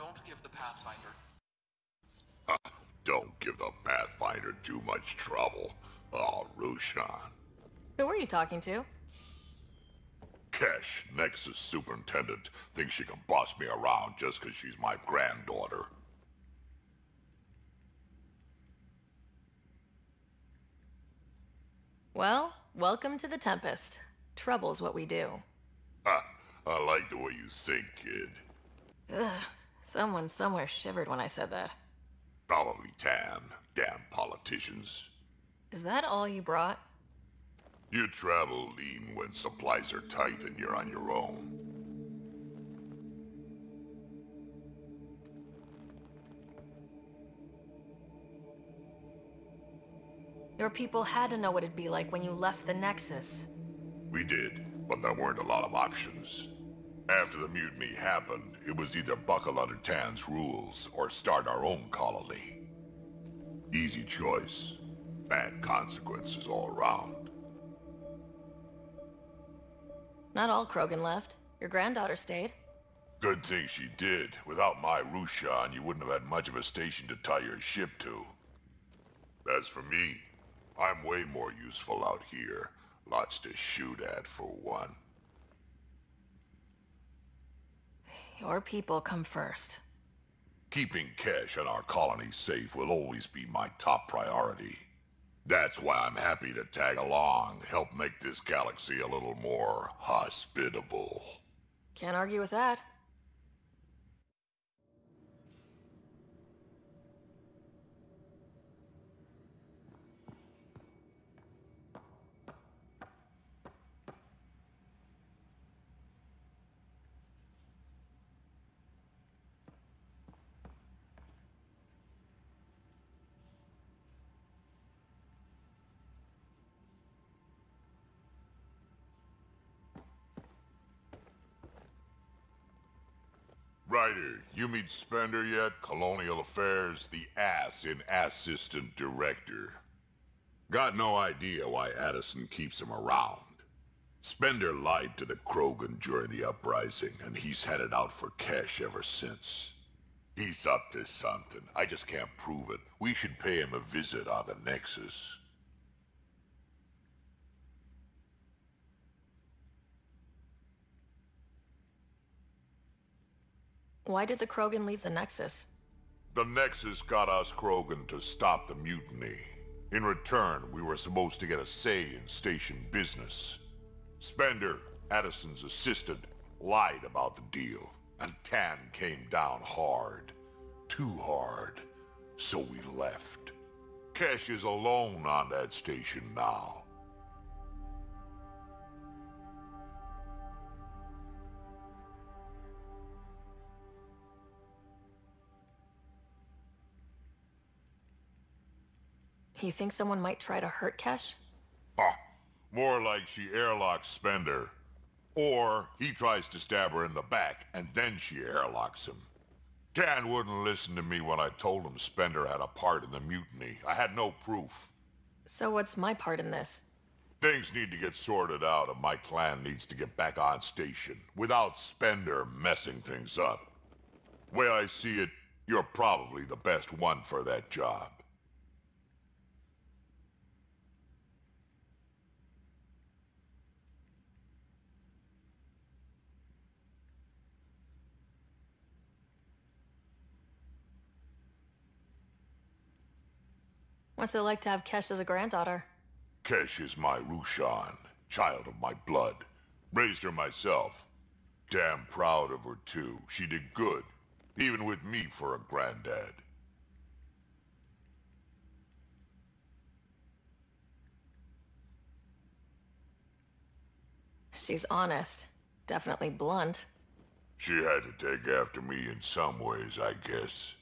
Don't give the Pathfinder. Don't give the Pathfinder too much trouble. Oh, Rushan. Who were you talking to? Kesh, Nexus Superintendent, thinks she can boss me around just 'cause she's my granddaughter. Well, welcome to the Tempest. Trouble's what we do. Ha! I like the way you think, kid. Ugh, someone somewhere shivered when I said that. Probably Tan. Damn politicians. Is that all you brought? You travel lean when supplies are tight and you're on your own. Your people had to know what it'd be like when you left the Nexus. We did, but there weren't a lot of options. After the mutiny happened, it was either buckle under Tan's rules or start our own colony. Easy choice. Bad consequences all around. Not all Krogan left. Your granddaughter stayed. Good thing she did. Without my Rushan, you wouldn't have had much of a station to tie your ship to. As for me, I'm way more useful out here. Lots to shoot at, for one. Your people come first. Keeping Kesh and our colony safe will always be my top priority. That's why I'm happy to tag along, help make this galaxy a little more hospitable. Can't argue with that. Ryder, you meet Spender yet? Colonial Affairs, the ass in Assistant Director. Got no idea why Addison keeps him around. Spender lied to the Krogan during the uprising, and he's headed out for Kesh ever since. He's up to something. I just can't prove it. We should pay him a visit on the Nexus. Why did the Krogan leave the Nexus? The Nexus got us Krogan to stop the mutiny. In return, we were supposed to get a say in station business. Spender, Addison's assistant, lied about the deal, and Tan came down hard. Too hard. So we left. Kesh is alone on that station now. You think someone might try to hurt Kesh? Ah, more like she airlocks Spender. Or he tries to stab her in the back, and then she airlocks him. Tan wouldn't listen to me when I told him Spender had a part in the mutiny. I had no proof. So what's my part in this? Things need to get sorted out, and my clan needs to get back on station, without Spender messing things up. Way I see it, you're probably the best one for that job. What's it like to have Kesh as a granddaughter? Kesh is my Rushan, child of my blood. Raised her myself. Damn proud of her too. She did good, even with me for a granddad. She's honest. Definitely blunt. She had to take after me in some ways, I guess.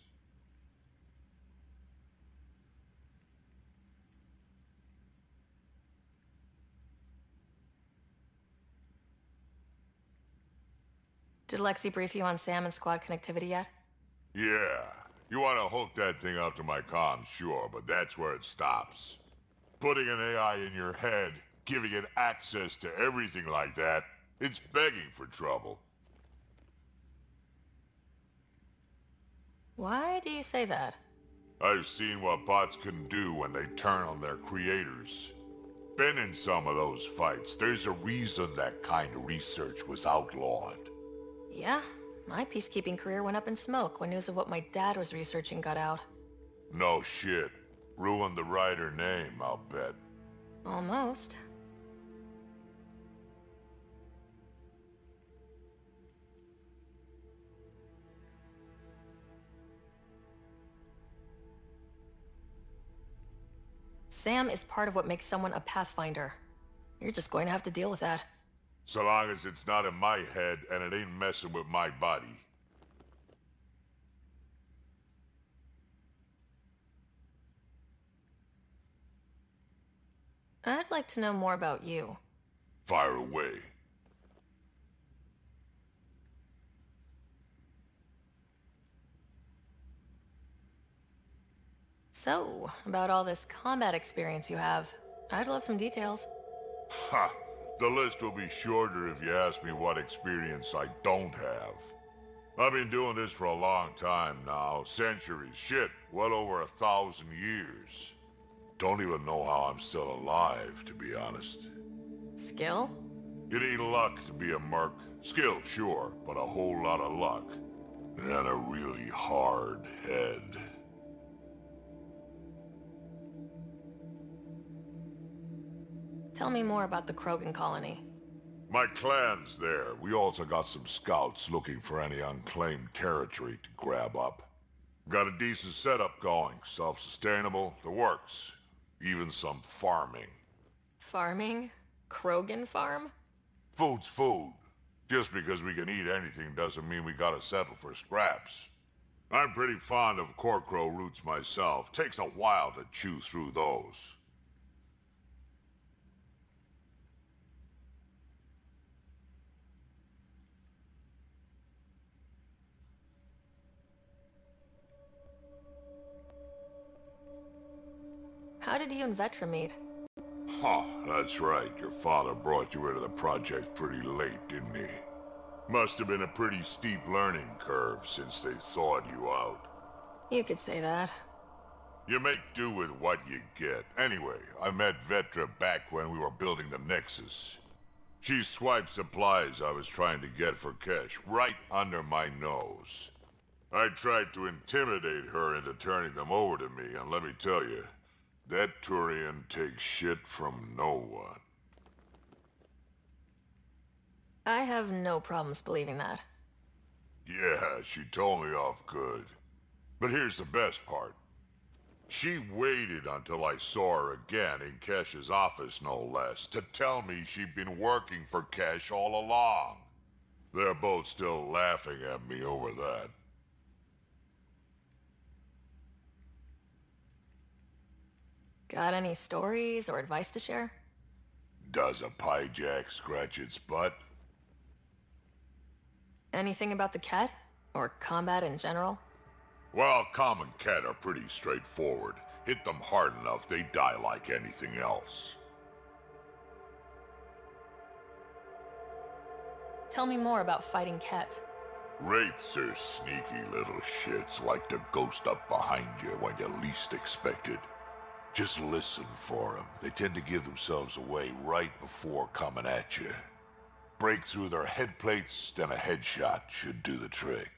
Did Lexi brief you on Sam and squad connectivity yet? Yeah. You want to hook that thing up to my comms, sure, but that's where it stops. Putting an AI in your head, giving it access to everything like that, it's begging for trouble. Why do you say that? I've seen what bots can do when they turn on their creators. Been in some of those fights. There's a reason that kind of research was outlawed. Yeah, my peacekeeping career went up in smoke when news of what my dad was researching got out. No shit. Ruined the writer name, I'll bet. Almost. Sam is part of what makes someone a Pathfinder. You're just going to have to deal with that. So long as it's not in my head and it ain't messing with my body. I'd like to know more about you. Fire away. So, about all this combat experience you have, I'd love some details. Ha! The list will be shorter if you ask me what experience I don't have. I've been doing this for a long time now. Centuries. Shit, well over 1,000 years. Don't even know how I'm still alive, to be honest. Skill? You need luck to be a merc. Skill, sure, but a whole lot of luck. And a really hard head. Tell me more about the Krogan colony. My clan's there. We also got some scouts looking for any unclaimed territory to grab up. Got a decent setup going. Self-sustainable, the works. Even some farming. Farming? Krogan farm? Food's food. Just because we can eat anything doesn't mean we gotta settle for scraps. I'm pretty fond of Corcrow roots myself. Takes a while to chew through those. How did you and Vetra meet? Huh, that's right. Your father brought you into the project pretty late, didn't he? Must have been a pretty steep learning curve since they thawed you out. You could say that. You make do with what you get. Anyway, I met Vetra back when we were building the Nexus. She swiped supplies I was trying to get for Kesh right under my nose. I tried to intimidate her into turning them over to me, and let me tell you, that Turian takes shit from no one. I have no problems believing that. Yeah, she told me off good. But here's the best part. She waited until I saw her again in Kesh's office, no less, to tell me she'd been working for Kesh all along. They're both still laughing at me over that. Got any stories or advice to share? Does a pie jack scratch its butt? Anything about the Ket? Or combat in general? Well, common Ket are pretty straightforward. Hit them hard enough, they die like anything else. Tell me more about fighting Ket. Wraiths are sneaky little shits, like to ghost up behind you when you least expect it. Just listen for them. They tend to give themselves away right before coming at you. Break through their head plates, then a headshot should do the trick.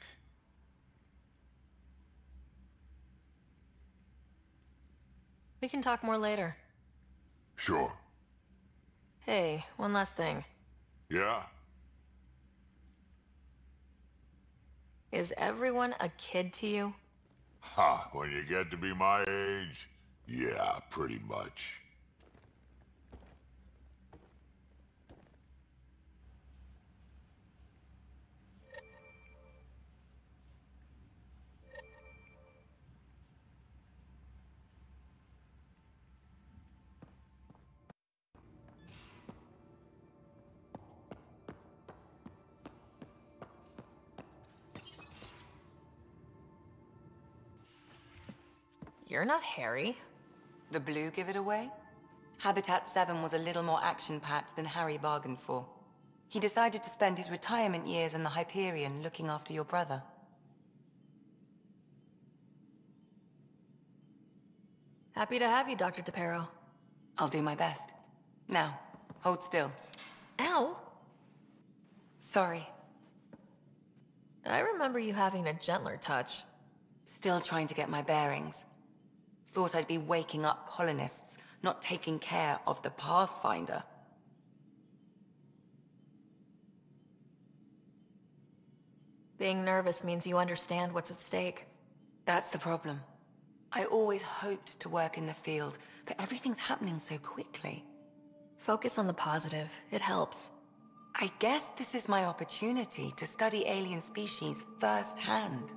We can talk more later. Sure. Hey, one last thing. Yeah? Is everyone a kid to you? Ha, when you get to be my age, yeah, pretty much. You're not Harry. The blue give it away? Habitat 7 was a little more action-packed than Harry bargained for. He decided to spend his retirement years in the Hyperion looking after your brother. Happy to have you, Dr. DePero. I'll do my best. Now, hold still. Ow! Sorry. I remember you having a gentler touch. Still trying to get my bearings. Thought I'd be waking up colonists, not taking care of the Pathfinder. Being nervous means you understand what's at stake. That's the problem. I always hoped to work in the field, but everything's happening so quickly. Focus on the positive. It helps. I guess this is my opportunity to study alien species firsthand.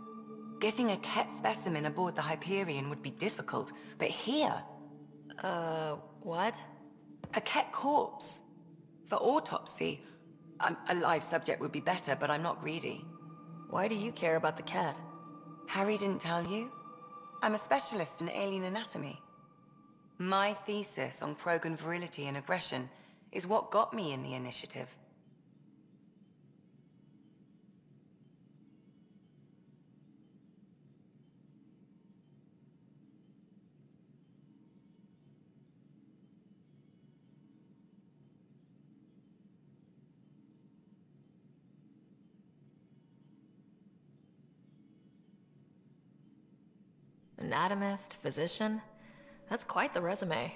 Getting a Ket specimen aboard the Hyperion would be difficult, but here... What? A Ket corpse. For autopsy, a live subject would be better, but I'm not greedy. Why do you care about the cat? Harry didn't tell you? I'm a specialist in alien anatomy. My thesis on Krogan virility and aggression is what got me in the initiative. Anatomist, physician? That's quite the resume.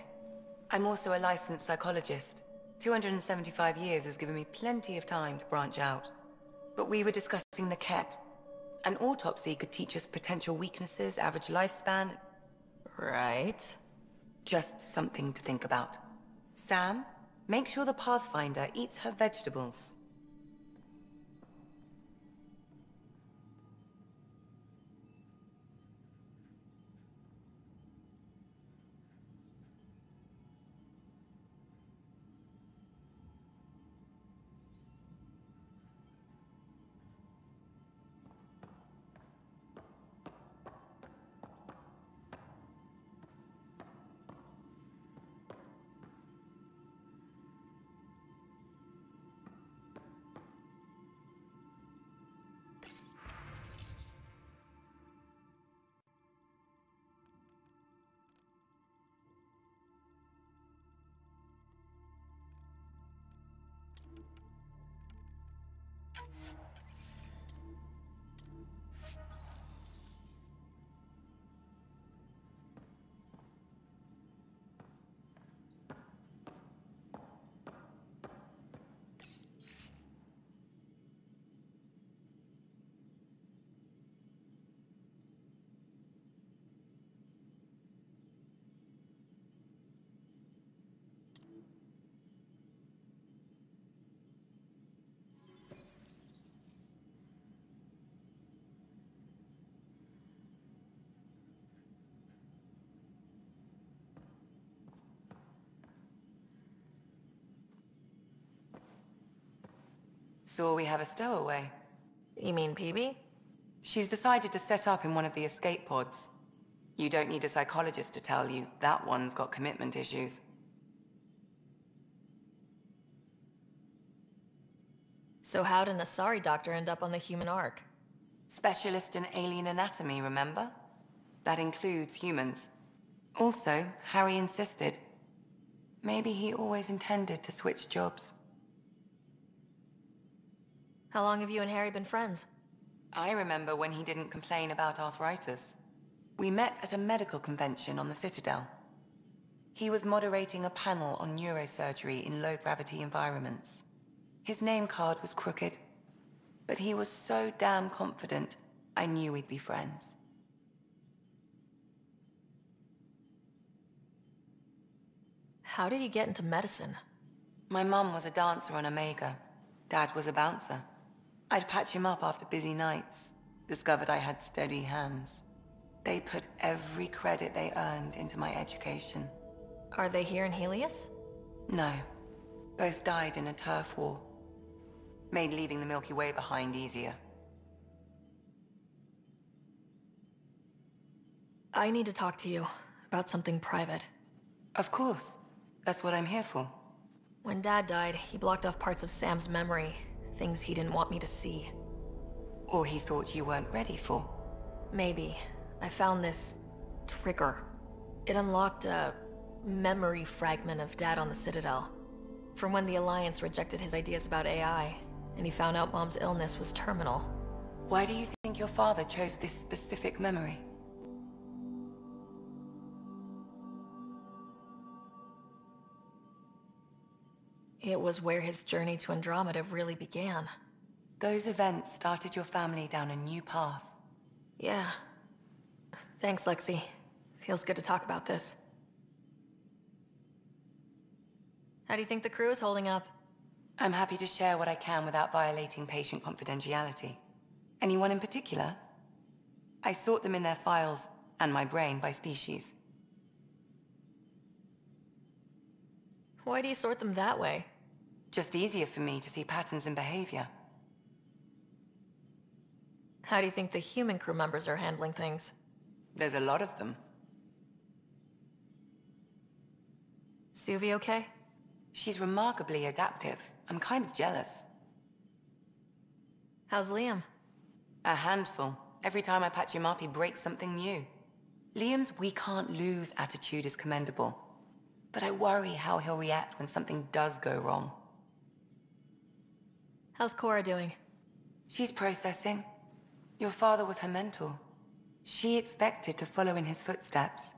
I'm also a licensed psychologist. 275 years has given me plenty of time to branch out. But we were discussing the Ket. An autopsy could teach us potential weaknesses, average lifespan. Right. Just something to think about. Sam, make sure the Pathfinder eats her vegetables. So we have a stowaway. You mean PB? She's decided to set up in one of the escape pods. You don't need a psychologist to tell you that one's got commitment issues. So how'd an Asari doctor end up on the human ark? Specialist in alien anatomy, remember? That includes humans. Also, Harry insisted. Maybe he always intended to switch jobs. How long have you and Harry been friends? I remember when he didn't complain about arthritis. We met at a medical convention on the Citadel. He was moderating a panel on neurosurgery in low-gravity environments. His name card was crooked, but he was so damn confident, I knew we'd be friends. How did you get into medicine? My mum was a dancer on Omega. Dad was a bouncer. I'd patch him up after busy nights. Discovered I had steady hands. They put every credit they earned into my education. Are they here in Helios? No. Both died in a turf war. Made leaving the Milky Way behind easier. I need to talk to you about something private. Of course. That's what I'm here for. When Dad died, he blocked off parts of Sam's memory. Things he didn't want me to see. Or he thought you weren't ready for. Maybe. I found this... trigger. It unlocked a memory fragment of Dad on the Citadel. From when the Alliance rejected his ideas about AI, and he found out Mom's illness was terminal. Why do you think your father chose this specific memory? It was where his journey to Andromeda really began. Those events started your family down a new path. Yeah. Thanks, Lexi. Feels good to talk about this. How do you think the crew is holding up? I'm happy to share what I can without violating patient confidentiality. Anyone in particular? I sort them in their files, and my brain, by species. Why do you sort them that way? Just easier for me to see patterns in behavior. How do you think the human crew members are handling things? There's a lot of them. Suvi okay? She's remarkably adaptive. I'm kind of jealous. How's Liam? A handful. Every time I patch him up, he breaks something new. Liam's "we can't lose" attitude is commendable. But I worry how he'll react when something does go wrong. How's Cora doing? She's processing. Your father was her mentor. She expected to follow in his footsteps,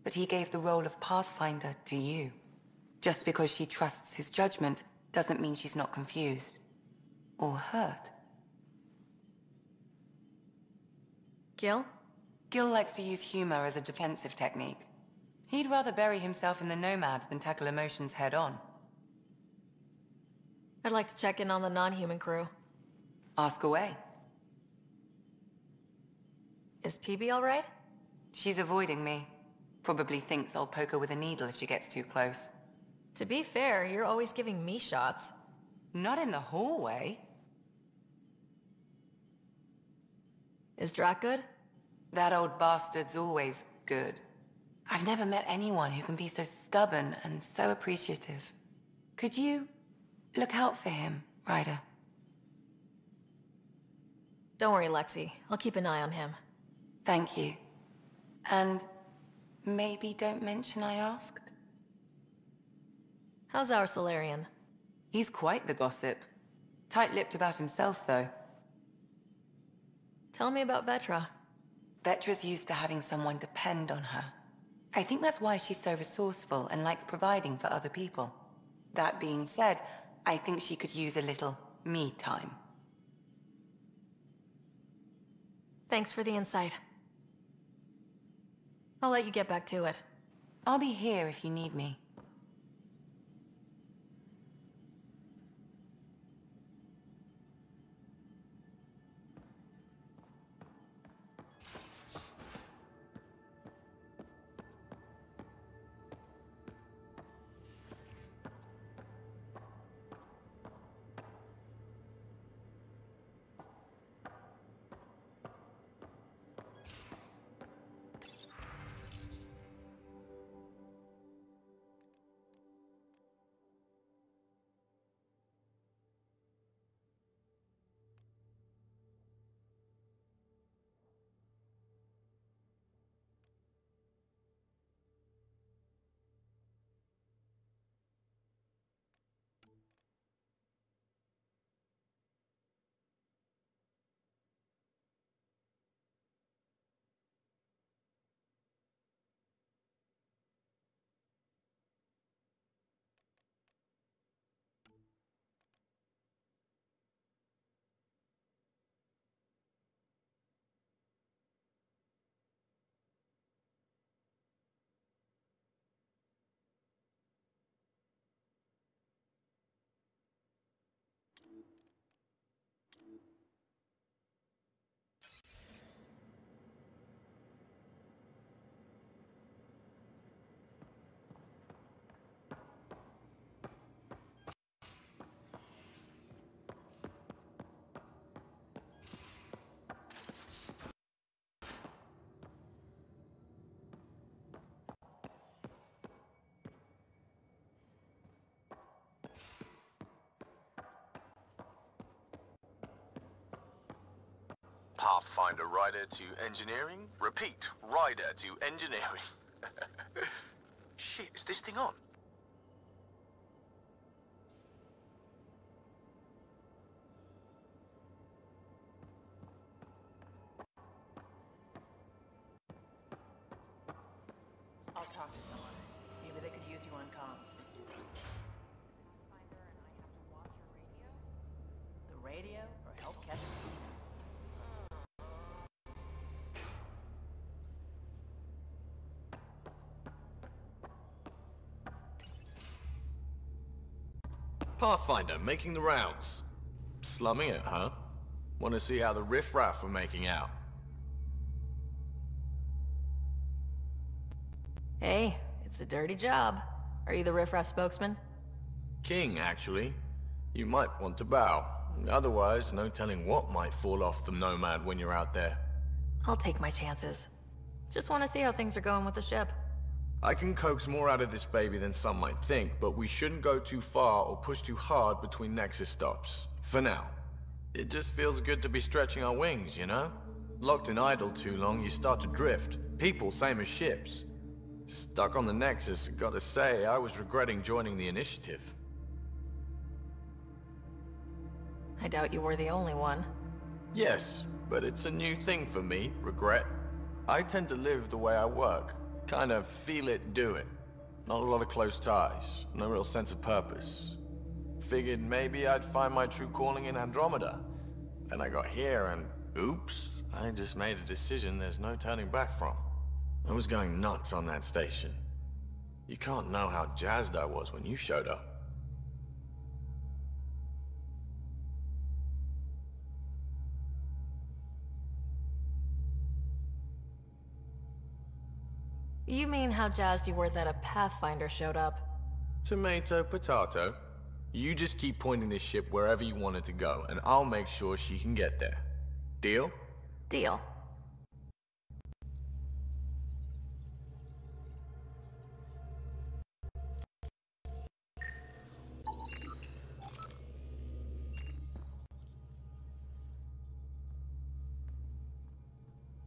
but he gave the role of Pathfinder to you. Just because she trusts his judgment doesn't mean she's not confused. Or hurt. Gil? Gil likes to use humor as a defensive technique. He'd rather bury himself in the Nomad than tackle emotions head-on. I'd like to check in on the non-human crew. Ask away. Is PB alright? She's avoiding me. Probably thinks I'll poke her with a needle if she gets too close. To be fair, you're always giving me shots. Not in the hallway. Is Drac good? That old bastard's always good. I've never met anyone who can be so stubborn and so appreciative. Could you look out for him, Ryder? Don't worry, Lexi. I'll keep an eye on him. Thank you. And maybe don't mention I asked? How's our Solarian? He's quite the gossip. Tight-lipped about himself, though. Tell me about Vetra. Vetra's used to having someone depend on her. I think that's why she's so resourceful and likes providing for other people. That being said, I think she could use a little me time. Thanks for the insight. I'll let you get back to it. I'll be here if you need me. Pathfinder rider to engineering? Repeat, rider to engineering. Shit, is this thing on? I'll talk to someone. Maybe they could use you on comms. Pathfinder and I have to watch your radio? The radio or help catch the demons? Pathfinder, making the rounds. Slumming it, huh? Want to see how the riffraff are making out? Hey, it's a dirty job. Are you the riffraff spokesman? King, actually. You might want to bow. Otherwise, no telling what might fall off the Nomad when you're out there. I'll take my chances. Just want to see how things are going with the ship. I can coax more out of this baby than some might think, but we shouldn't go too far or push too hard between Nexus stops. For now. It just feels good to be stretching our wings, you know? Locked in idle too long, you start to drift. People, same as ships. Stuck on the Nexus, gotta say, I was regretting joining the Initiative. I doubt you were the only one. Yes, but it's a new thing for me, regret. I tend to live the way I work. Kind of feel it, do it. Not a lot of close ties, no real sense of purpose. Figured maybe I'd find my true calling in Andromeda. Then I got here and, oops, I just made a decision there's no turning back from. I was going nuts on that station. You can't know how jazzed I was when you showed up. You mean how jazzed you were that a Pathfinder showed up? Tomato, potato. You just keep pointing this ship wherever you want it to go, and I'll make sure she can get there. Deal? Deal.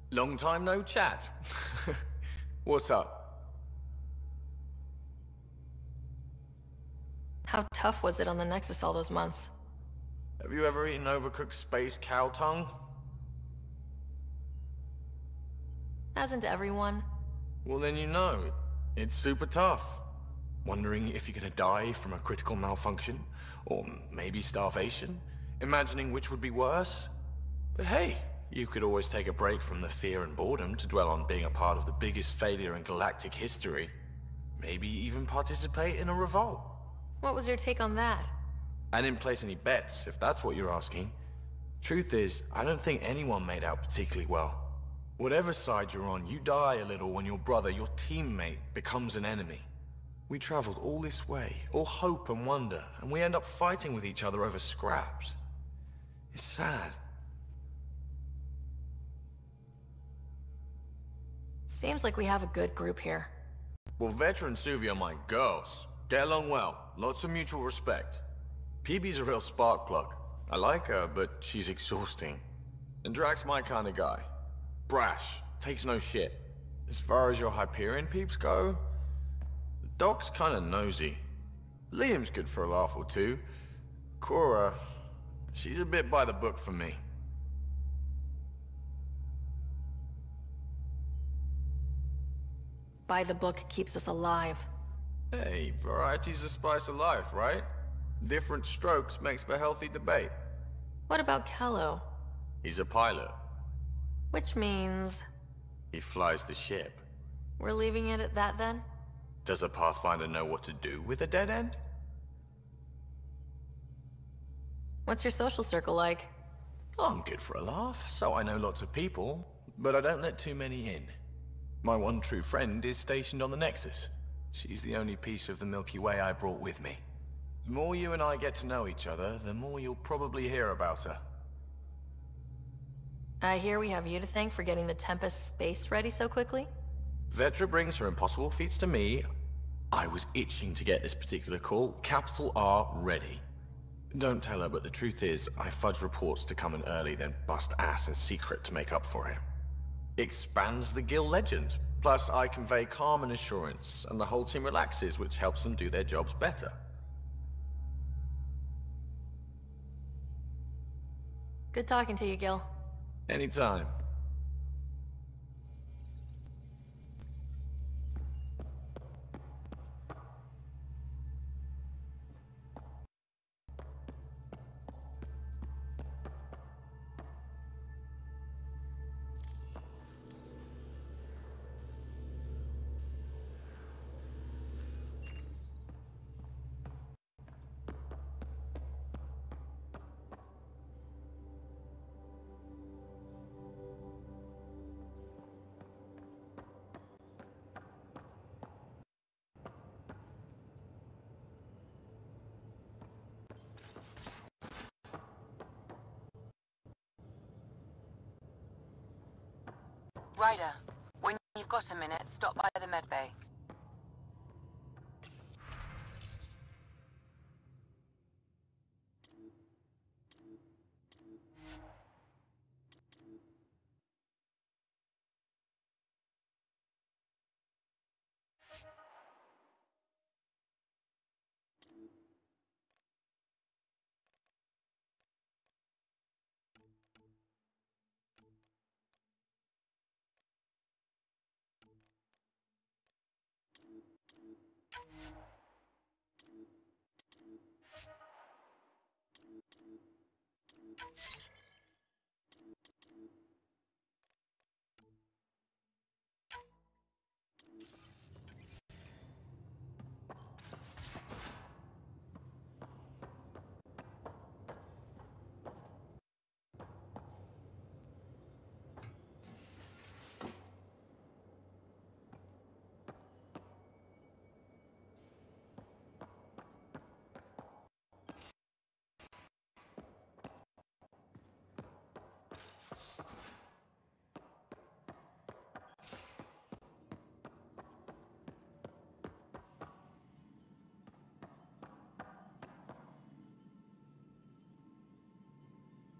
Long time no chat. What's up? How tough was it on the Nexus all those months? Have you ever eaten overcooked space cow tongue? Hasn't everyone? Well then you know, it's super tough. Wondering if you're gonna die from a critical malfunction, or maybe starvation, imagining which would be worse. But hey, you could always take a break from the fear and boredom to dwell on being a part of the biggest failure in galactic history. Maybe even participate in a revolt. What was your take on that? I didn't place any bets, if that's what you're asking. Truth is, I don't think anyone made out particularly well. Whatever side you're on, you die a little when your brother, your teammate, becomes an enemy. We traveled all this way, all hope and wonder, and we end up fighting with each other over scraps. It's sad. Seems like we have a good group here. Well, Veteran Suvi are my girls. Get along well, lots of mutual respect. PB's a real spark plug. I like her, but she's exhausting. And Drax's my kind of guy. Brash, takes no shit. As far as your Hyperion peeps go, the Doc's kinda nosy. Liam's good for a laugh or two. Cora, she's a bit by the book for me. By the book keeps us alive. Hey, variety's the spice of life, right? Different strokes makes for healthy debate. What about Kello? He's a pilot. Which means... He flies the ship. we're leaving it at that then? Does a Pathfinder know what to do with a dead end? What's your social circle like? I'm good for a laugh, so I know lots of people, but I don't let too many in. My one true friend is stationed on the Nexus. She's the only piece of the Milky Way I brought with me. The more you and I get to know each other, the more you'll probably hear about her. I hear we have you to thank for getting the Tempest space ready so quickly? Vetra brings her impossible feats to me. I was itching to get this particular call, capital R, ready. Don't tell her, but the truth is, I fudge reports to come in early, then bust ass in secret to make up for it. Expands the guild legend. Plus, I convey calm and assurance, and the whole team relaxes, which helps them do their jobs better. Good talking to you, Gil. Anytime. Ryder, when you've got a minute, stop by the medbay.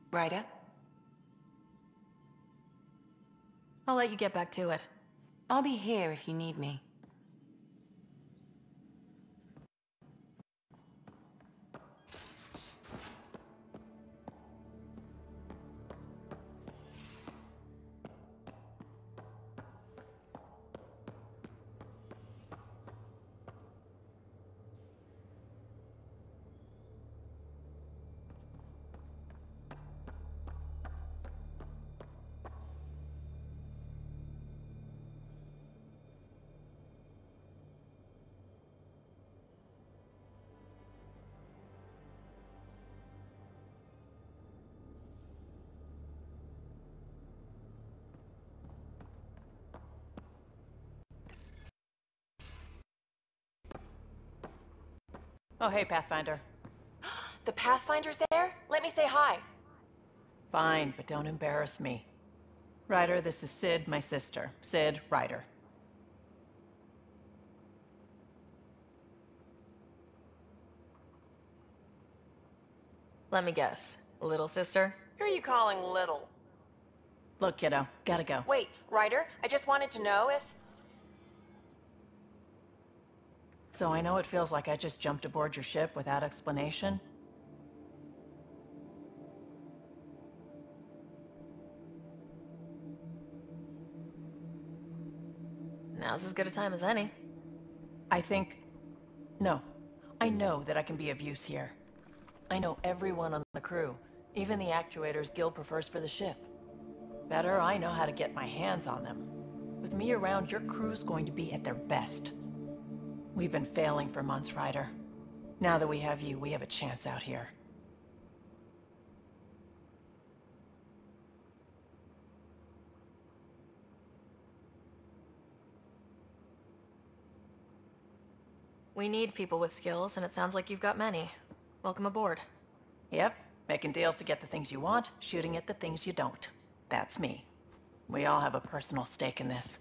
Ryder? I'll let you get back to it. I'll be here if you need me. Oh, hey, Pathfinder. The Pathfinder's there? Let me say hi. Fine, but don't embarrass me. Ryder, this is Sid, my sister. Sid, Ryder. Let me guess. Little sister? Who are you calling little? Look, kiddo, gotta go. Wait, Ryder, I just wanted to know if... So I know it feels like I just jumped aboard your ship without explanation. Now's as good a time as any. I think... No. I know that I can be of use here. I know everyone on the crew, even the actuators Gil prefers for the ship. Better, I know how to get my hands on them. With me around, your crew's going to be at their best. We've been failing for months, Ryder. Now that we have you, we have a chance out here. We need people with skills, and it sounds like you've got many. Welcome aboard. Yep, making deals to get the things you want, shooting at the things you don't. That's me. We all have a personal stake in this.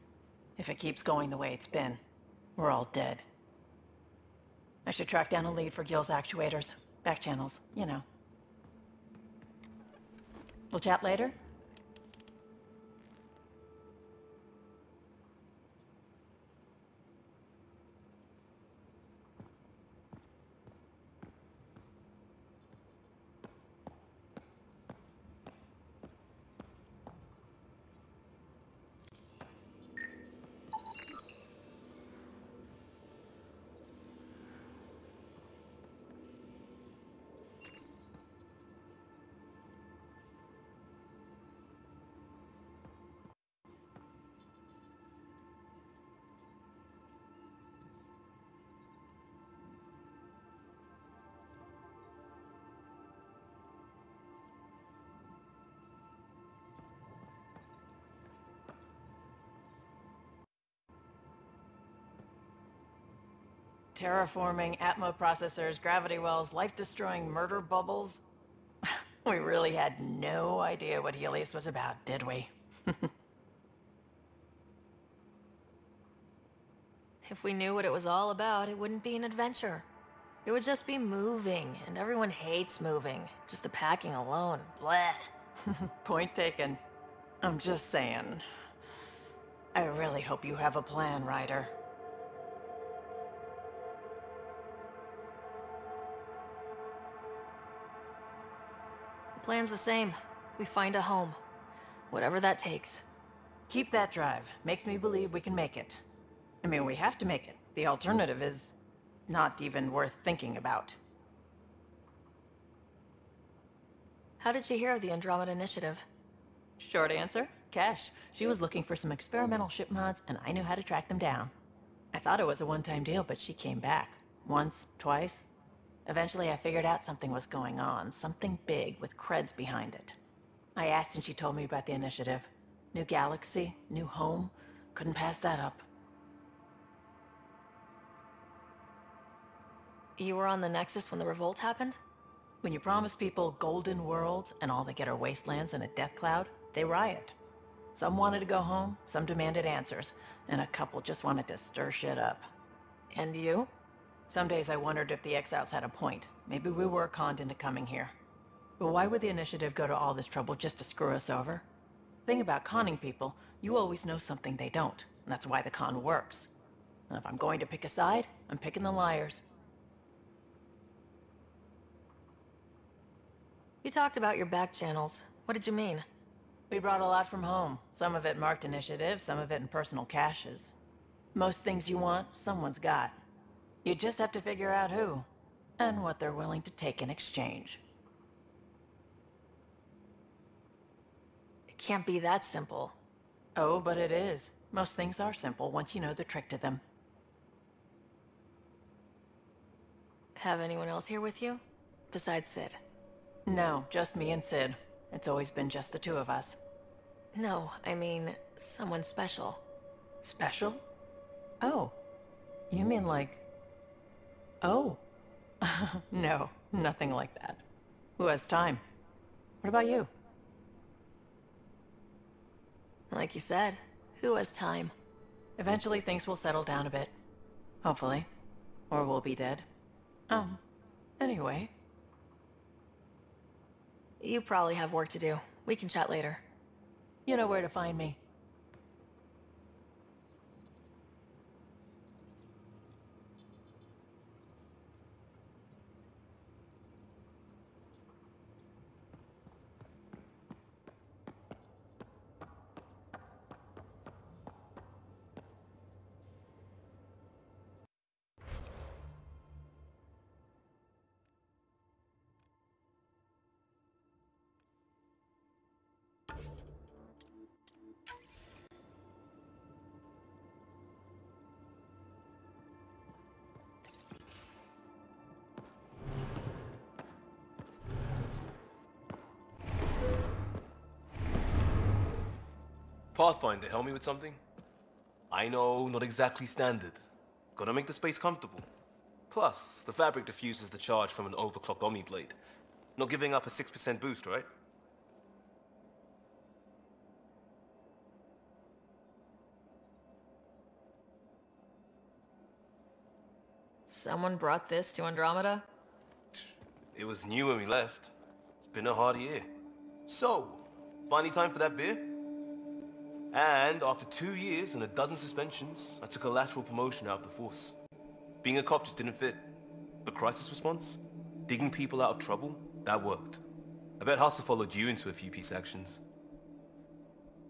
If it keeps going the way it's been, we're all dead. I should track down a lead for Gil's actuators. Back channels, you know. We'll chat later? terraforming, atmo processors, gravity wells, life-destroying murder bubbles. We really had no idea what Helios was about, did we? If we knew what it was all about, it wouldn't be an adventure. It would just be moving, and everyone hates moving. Just the packing alone. Bleh. Point taken. I'm just saying. I really hope you have a plan, Ryder. The plan's the same. We find a home. Whatever that takes. Keep that drive. Makes me believe we can make it. I mean, we have to make it. The alternative is not even worth thinking about. How did you hear of the Andromeda Initiative? Short answer, Cash. She was looking for some experimental ship mods, and I knew how to track them down. I thought it was a one-time deal, but she came back. Once, twice. Eventually I figured out something was going on, something big with creds behind it. I asked and she told me about the initiative. New galaxy, new home. Couldn't pass that up. You were on the Nexus when the revolt happened? When you promise people golden worlds and all they get are wastelands and a death cloud, they riot. Some wanted to go home, some demanded answers, and a couple just wanted to stir shit up. And you? Some days I wondered if the exiles had a point. Maybe we were conned into coming here. But why would the initiative go to all this trouble just to screw us over? Thing about conning people, you always know something they don't, and that's why the con works. And if I'm going to pick a side, I'm picking the liars. You talked about your back channels. What did you mean? We brought a lot from home. Some of it marked initiative, some of it in personal caches. Most things you want, someone's got. You just have to figure out who, and what they're willing to take in exchange. It can't be that simple. Oh, but it is. Most things are simple once you know the trick to them. Have anyone else here with you? Besides Sid? No, just me and Sid. It's always been just the two of us. No, I mean, someone special. Special? Oh. You mean like... Oh. No, nothing like that. Who has time? What about you? Like you said, who has time? Eventually things will settle down a bit. Hopefully. Or we'll be dead. Anyway. You probably have work to do. We can chat later. You know where to find me. Pathfinder, help me with something? I know, not exactly standard. Gotta make the space comfortable. Plus, the fabric diffuses the charge from an overclocked Omni blade. Not giving up a 6% boost, right? Someone brought this to Andromeda? It was new when we left. It's been a hard year. So, finally time for that beer? And after 2 years and a dozen suspensions, I took a lateral promotion out of the force. Being a cop just didn't fit. But crisis response? Digging people out of trouble? That worked. I bet Hustle followed you into a few peace actions.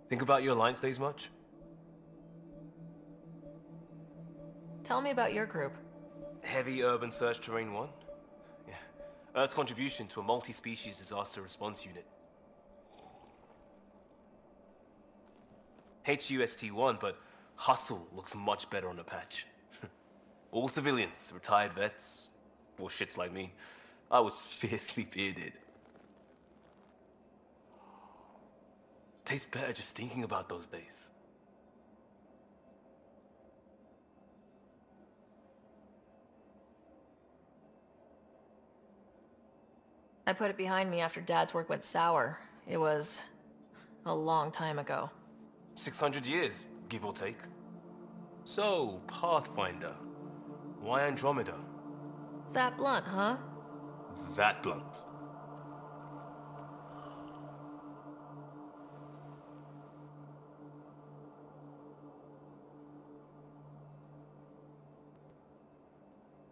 Think about your Alliance days much? Tell me about your group. Heavy Urban Search Terrain 1? Yeah. Earth's contribution to a multi-species disaster response unit. HUST-1, but Hustle looks much better on the patch. All civilians, retired vets, or shits like me. I was fiercely bearded. Tastes better just thinking about those days. I put it behind me after Dad's work went sour. It was a long time ago. 600 years, give or take. So, Pathfinder. Why Andromeda? That blunt, huh? That blunt.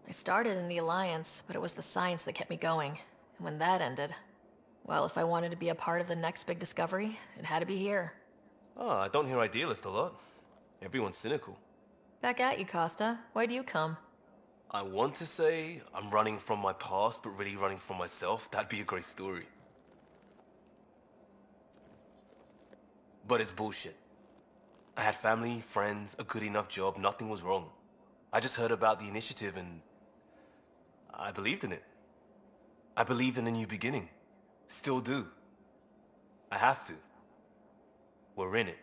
I started in the Alliance, but it was the science that kept me going. And when that ended, well, if I wanted to be a part of the next big discovery, it had to be here. Oh, I don't hear idealist a lot. Everyone's cynical. Back at you, Costa. Why do you come? I want to say I'm running from my past, but really running from myself. That'd be a great story. But it's bullshit. I had family, friends, a good enough job, nothing was wrong. I just heard about the initiative and I believed in it. I believed in a new beginning. Still do. I have to. We're in it.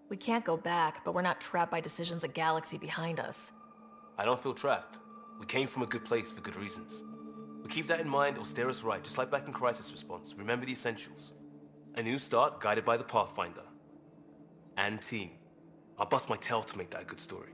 We can't go back, but we're not trapped by decisions a galaxy behind us. I don't feel trapped. We came from a good place for good reasons. We keep that in mind, it'll steer us right, just like back in Crisis Response. Remember the essentials. A new start guided by the Pathfinder. And team. I'll bust my tail to make that a good story.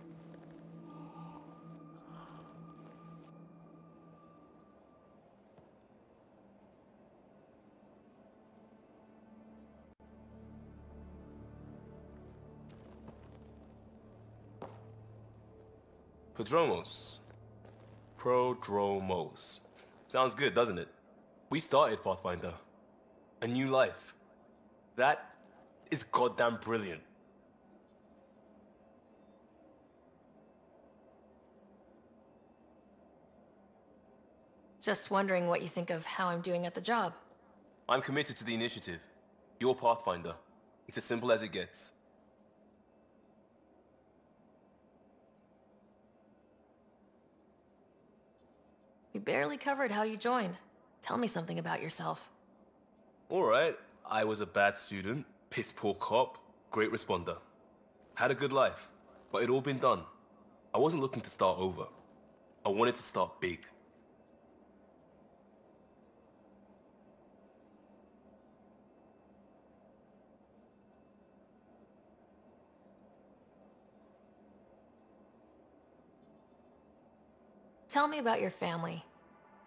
Prodromos. Prodromos. Sounds good, doesn't it? We started Pathfinder. A new life. That is goddamn brilliant. Just wondering what you think of how I'm doing at the job. I'm committed to the initiative. You're Pathfinder. It's as simple as it gets. We barely covered how you joined. Tell me something about yourself. Alright, I was a bad student, piss poor cop, great responder. Had a good life, but it'd all been done. I wasn't looking to start over. I wanted to start big. Tell me about your family.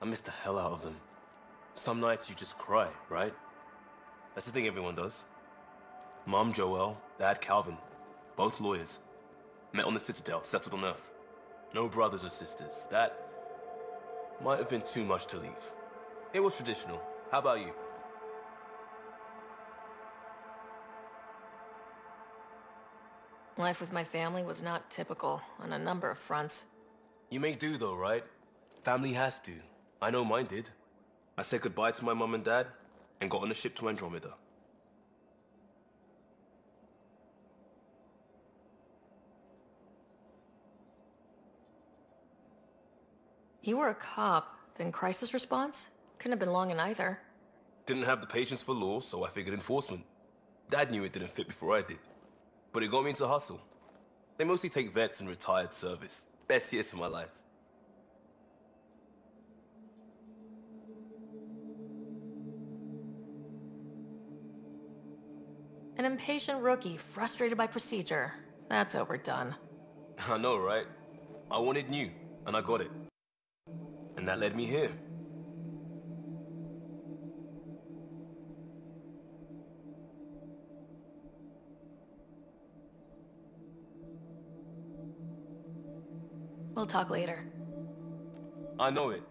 I miss the hell out of them. Some nights you just cry, right? That's the thing everyone does. Mom Joelle, Dad Calvin, both lawyers. Met on the Citadel, settled on Earth. No brothers or sisters. That might have been too much to leave. It was traditional. How about you? Life with my family was not typical on a number of fronts. You may do though, right? Family has to. I know mine did. I said goodbye to my mum and dad and got on a ship to Andromeda. You were a cop, then crisis response? Couldn't have been long in either. Didn't have the patience for law, so I figured enforcement. Dad knew it didn't fit before I did. But it got me into hustle. They mostly take vets and retired service. Best years of my life. An impatient rookie, frustrated by procedure. That's overdone. I know, right? I wanted new, and I got it. And that led me here. We'll talk later. I know it.